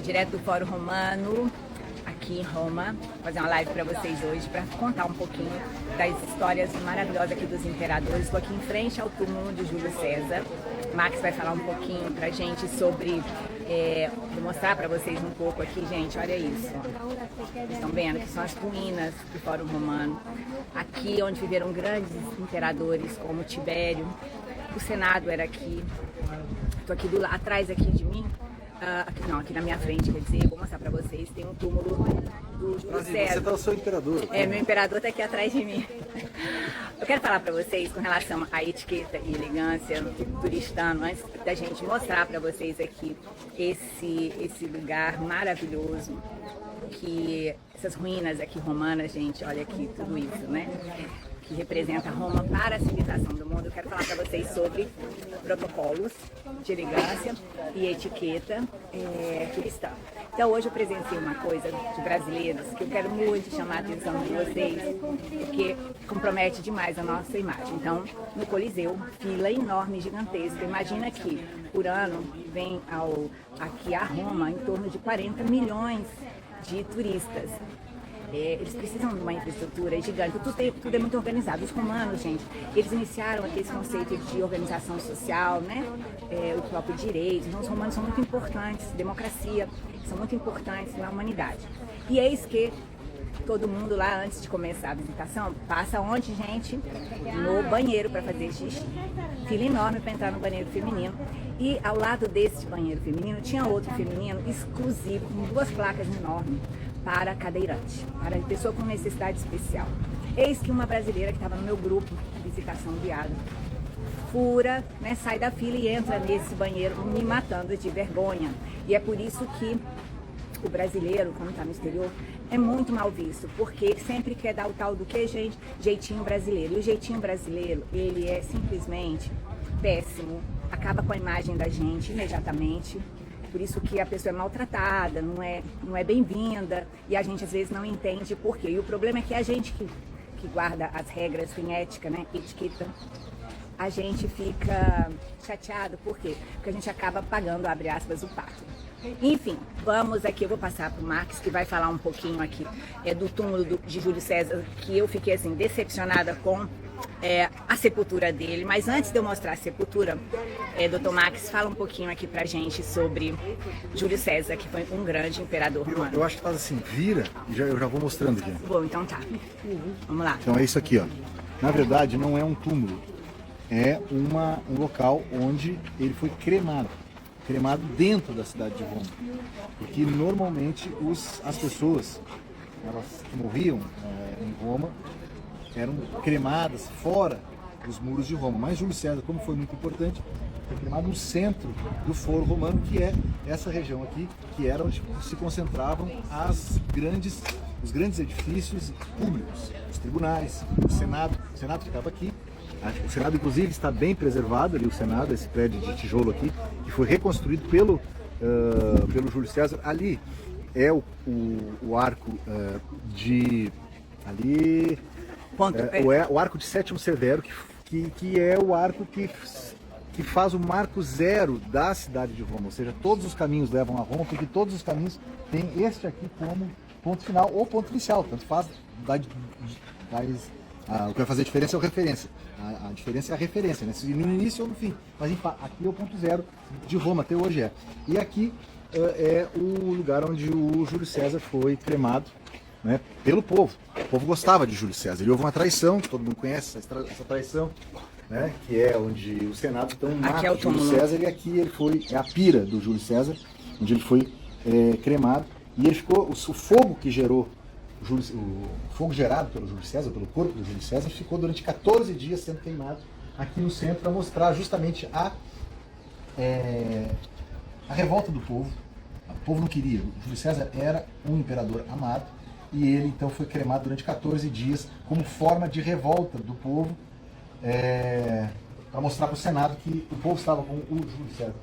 Direto do Fórum Romano, aqui em Roma, vou fazer uma live para vocês hoje para contar um pouquinho das histórias maravilhosas aqui dos imperadores. Estou aqui em frente ao túmulo de Júlio César. Max vai falar um pouquinho pra gente sobre, vou mostrar para vocês um pouco aqui, gente, olha isso. Ó. Estão vendo que são as ruínas do Fórum Romano. Aqui onde viveram grandes imperadores como Tibério. O Senado era aqui. Estou aqui atrás aqui de mim. Aqui na minha frente, quer dizer, vou mostrar pra vocês, tem um túmulo do Júlio César. Você tá o seu imperador. Meu imperador tá aqui atrás de mim. Eu quero falar pra vocês com relação à etiqueta e elegância turistano, antes da gente mostrar pra vocês aqui esse lugar maravilhoso, que essas ruínas aqui romanas, gente, olha aqui tudo isso, né? Que representa Roma para a civilização do mundo. Eu quero falar para vocês sobre protocolos de elegância e etiqueta cristã. Então hoje eu presenciei uma coisa de brasileiros que eu quero muito chamar a atenção de vocês, porque compromete demais a nossa imagem. Então, no Coliseu, fila enorme, gigantesca. Imagina que por ano vem aqui a Roma em torno de 40 milhões de turistas. Eles precisam de uma infraestrutura gigante, tudo é muito organizado. Os romanos, gente, eles iniciaram aqui esse conceito de organização social, né? O próprio direito. Então, os romanos são muito importantes, democracia, são muito importantes na humanidade. E eis que todo mundo lá, antes de começar a visitação, passa onde, gente? No banheiro para fazer xixi. Fila enorme para entrar no banheiro feminino. E ao lado desse banheiro feminino tinha outro feminino exclusivo, com duas placas enormes, para cadeirante, para pessoa com necessidade especial. Eis que uma brasileira que estava no meu grupo, visitação guiada, fura, né, sai da fila e entra nesse banheiro me matando de vergonha. E é por isso que o brasileiro, quando está no exterior, é muito mal visto, porque sempre quer dar o tal do que, gente? Jeitinho brasileiro. E o jeitinho brasileiro, ele é simplesmente péssimo, acaba com a imagem da gente imediatamente. Por isso que a pessoa é maltratada, não é bem-vinda, e a gente às vezes não entende por quê. E o problema é que a gente que guarda as regras em ética, né, etiqueta, a gente fica chateado, por quê? Porque a gente acaba pagando, abre aspas, o pato. Enfim, vamos aqui, eu vou passar para o Max, que vai falar um pouquinho aqui do túmulo de Júlio César, que eu fiquei assim decepcionada com a sepultura dele. Mas antes de eu mostrar a sepultura, Dr. Max, fala um pouquinho aqui pra gente sobre Júlio César, que foi um grande imperador romano. Eu acho que faz assim, vira e eu já vou mostrando aqui. Bom, então tá. Vamos lá. Então é isso aqui, ó. Na verdade não é um túmulo, é um local onde ele foi cremado dentro da cidade de Roma. Porque normalmente as pessoas, elas que morriam em Roma, eram cremadas fora dos muros de Roma. Mas Júlio César, como foi muito importante, foi cremado no centro do Foro Romano, que é essa região aqui, que era onde se concentravam os grandes edifícios públicos, os tribunais, o Senado ficava aqui. O Senado, inclusive, está bem preservado ali, o Senado, esse prédio de tijolo aqui, que foi reconstruído pelo Júlio César. Ali é o arco ali... o arco de Sétimo Severo, que é o arco que faz o marco zero da cidade de Roma, ou seja, todos os caminhos levam a Roma, porque todos os caminhos têm este aqui como ponto final ou ponto inicial, tanto faz, o que vai fazer a diferença é a referência, a diferença é a referência, né? Se no início ou no fim, mas aqui é o ponto zero de Roma, até hoje é. E aqui é o lugar onde o Júlio César foi cremado, né, pelo povo. O povo gostava de Júlio César. E houve uma traição, que todo mundo conhece essa traição, né, que é onde o Senado então mata o Júlio César, e aqui ele foi, é a pira do Júlio César, onde ele foi cremado. E ele ficou, o fogo que gerou, o fogo gerado pelo Júlio César, pelo corpo do Júlio César, ficou durante 14 dias sendo queimado aqui no centro, para mostrar justamente a revolta do povo. O povo não queria. O Júlio César era um imperador amado, e ele então foi cremado durante 14 dias como forma de revolta do povo, para mostrar para o Senado que o povo estava com o Júlio César.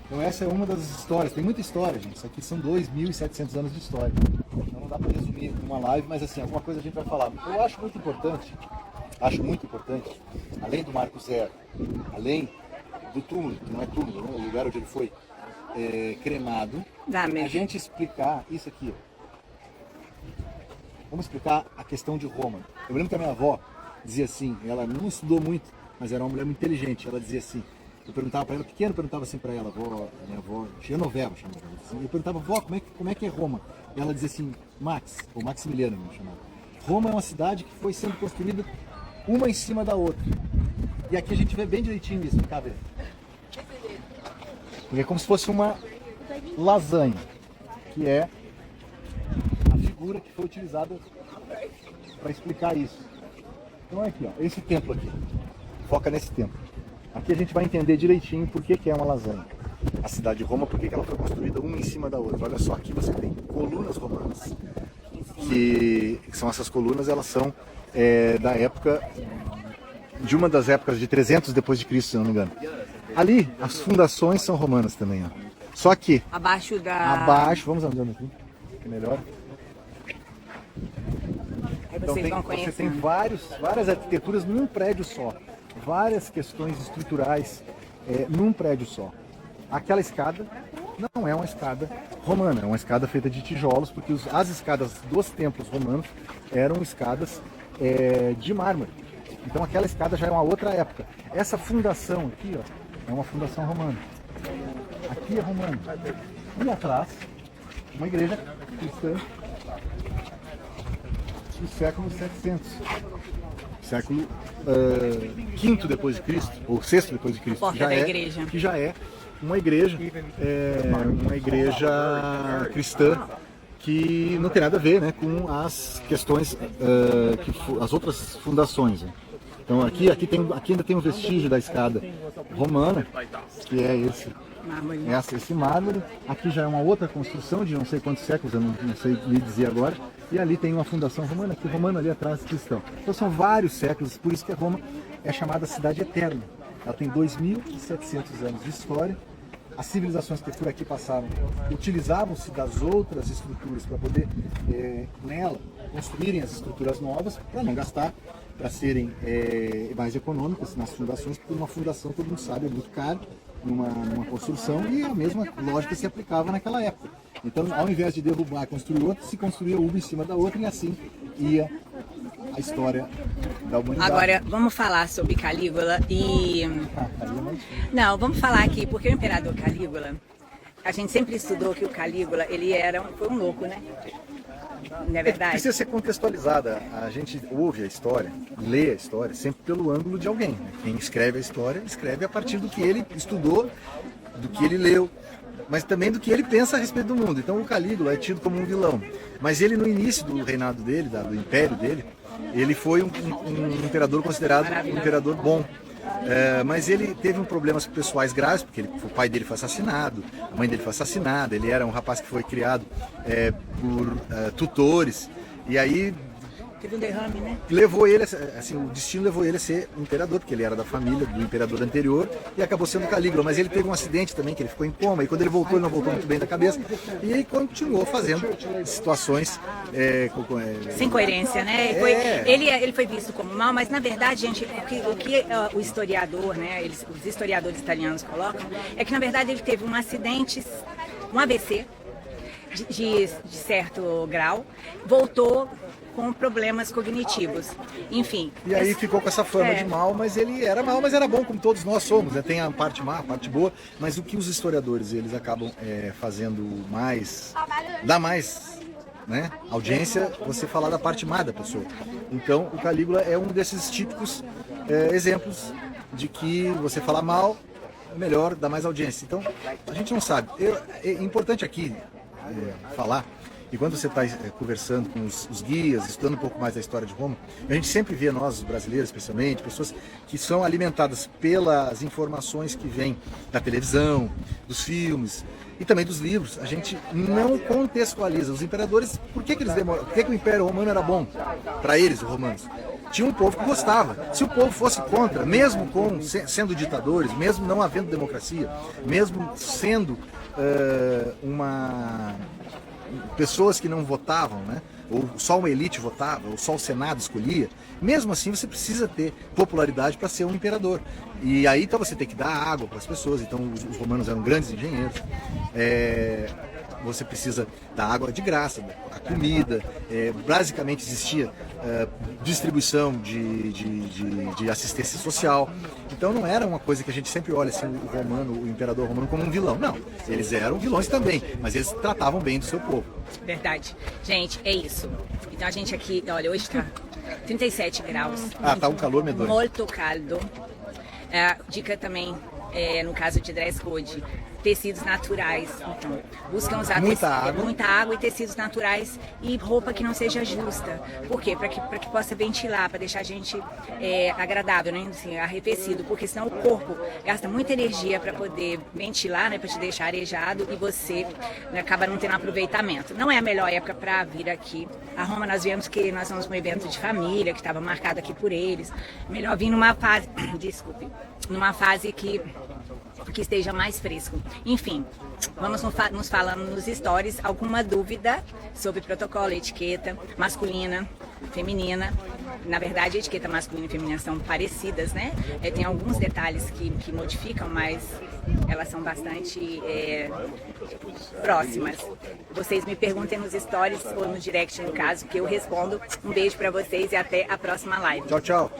Então essa é uma das histórias, tem muita história, gente. Isso aqui são 2.700 anos de história. Então não dá para resumir numa live, mas assim, alguma coisa a gente vai falar. Eu acho muito importante, além do Marco Zero, além do túmulo, que não é túmulo, né, o lugar onde ele foi cremado, Dá mesmo. a gente explicar isso aqui. Vamos explicar a questão de Roma. Eu lembro que a minha avó dizia assim, ela não estudou muito, mas era uma mulher muito inteligente. Ela dizia assim, eu perguntava para ela, pequeno, eu perguntava assim para ela, minha avó, Genoveva chamava ela assim, eu perguntava, vó, como é que é Roma? E ela dizia assim, ou Maximiliano me chamava. Roma é uma cidade que foi sendo construída uma em cima da outra. E aqui a gente vê bem direitinho isso, vem cá ver. É como se fosse uma lasanha, que é a figura que foi utilizada para explicar isso. Então é aqui, ó, esse templo aqui, foca nesse templo. Aqui a gente vai entender direitinho por que é uma lasanha. A cidade de Roma, por que ela foi construída uma em cima da outra. Olha só, aqui você tem colunas romanas, que são essas colunas, elas são da época, de uma das épocas de 300 depois de Cristo, se não me engano. Ali, as fundações são romanas também, ó. Só que Abaixo, vamos andando aqui, que é melhor. Aí Então você tem várias arquiteturas num prédio só, várias questões estruturais num prédio só. Aquela escada não é uma escada romana, é uma escada feita de tijolos, porque as escadas dos templos romanos eram escadas de mármore. Então aquela escada já é uma outra época. Essa fundação aqui, ó, é uma fundação romana. Aqui é romano. E atrás, uma igreja cristã do século 700. Século V depois de Cristo, ou VI depois de Cristo. Porta da igreja. Que já é uma igreja cristã que não tem nada a ver, né, com as questões, as outras fundações. Né? Então aqui ainda tem um vestígio da escada romana, que é esse mármore. Aqui já é uma outra construção de não sei quantos séculos, eu não sei lhe dizer agora. E ali tem uma fundação romana, aqui romano, ali atrás cristão. Então são vários séculos, por isso que Roma é chamada cidade eterna. Ela tem 2.700 anos de história. As civilizações que por aqui passaram utilizavam-se das outras estruturas para poder, nela, construírem as estruturas novas, para não gastar, para serem mais econômicas nas fundações, porque uma fundação, todo mundo sabe, é muito caro numa construção, e a mesma lógica se aplicava naquela época. Então, ao invés de derrubar e construir outra, se construía uma em cima da outra, e assim ia a história da humanidade. Agora, vamos falar sobre Calígula e... Não, vamos falar aqui, porque o imperador Calígula, a gente sempre estudou que o Calígula, ele foi um louco, né? Não é verdade? Precisa ser contextualizada. A gente ouve a história, lê a história, sempre pelo ângulo de alguém. Né? Quem escreve a história, escreve a partir do que ele estudou, do que ele leu, mas também do que ele pensa a respeito do mundo. Então o Calígula é tido como um vilão. Mas ele, no início do reinado dele, do império dele, ele foi um imperador considerado um imperador bom. Mas ele teve problemas pessoais graves, porque o pai dele foi assassinado, a mãe dele foi assassinada, ele era um rapaz que foi criado por tutores, e aí teve um derrame, né? Levou ele, assim, o destino levou ele a ser imperador, porque ele era da família do imperador anterior e acabou sendo Calígula. Mas ele teve um acidente também, que ele ficou em coma, e quando ele voltou, ele não voltou muito bem da cabeça, e aí continuou fazendo situações sem coerência, né? Ele foi visto como mal, mas na verdade, gente, o que o historiador, né, os historiadores italianos colocam, é que na verdade ele teve um acidente, um AVC de certo grau, voltou com problemas cognitivos, enfim. E aí ficou com essa fama de mal, mas ele era mal, mas era bom, como todos nós somos, né? Tem a parte má, a parte boa, mas o que os historiadores eles acabam fazendo mais, dá mais, né, audiência, você falar da parte má da pessoa. Então o Calígula é um desses típicos exemplos de que você falar mal é melhor, dá mais audiência. Então a gente não sabe. É importante aqui falar. E quando você está conversando com os guias, estudando um pouco mais da história de Roma, a gente sempre vê, nós, os brasileiros especialmente, pessoas que são alimentadas pelas informações que vêm da televisão, dos filmes e também dos livros. A gente não contextualiza. Os imperadores, por que eles demoram? Por que o Império Romano era bom para eles, os romanos? Tinha um povo que gostava. Se o povo fosse contra, mesmo sendo ditadores, mesmo não havendo democracia, mesmo sendo pessoas que não votavam, né? Ou só uma elite votava, ou só o Senado escolhia, mesmo assim você precisa ter popularidade para ser um imperador. E aí então você tem que dar água para as pessoas. Então os romanos eram grandes engenheiros, você precisa da água de graça, a comida, basicamente existia distribuição de assistência social. Então não era uma coisa que a gente sempre olha assim, o imperador romano como um vilão. Não, eles eram vilões também, mas eles tratavam bem do seu povo. Verdade. Gente, é isso. Então a gente aqui, olha, hoje tá 37 graus. Tá um calor medonho. Muito caldo. Dica também, no caso de dress code, tecidos naturais. Então, buscam usar muita água e tecidos naturais e roupa que não seja justa. Por quê? Para que possa ventilar, para deixar a gente agradável, né? Assim, arrefecido, porque senão o corpo gasta muita energia para poder ventilar, né? Para te deixar arejado e você acaba não tendo aproveitamento. Não é a melhor época para vir aqui. A Roma nós viemos que nós vamos para um evento de família que estava marcado aqui por eles. Melhor vir numa fase, desculpe, numa fase que esteja mais fresco. Enfim, vamos nos falando nos stories. Alguma dúvida sobre protocolo, etiqueta masculina, feminina? Na verdade, a etiqueta masculina e feminina são parecidas, né? Tem alguns detalhes que modificam, mas elas são bastante próximas. Vocês me perguntem nos stories ou no direct, no caso, que eu respondo. Um beijo para vocês e até a próxima live. Tchau, tchau.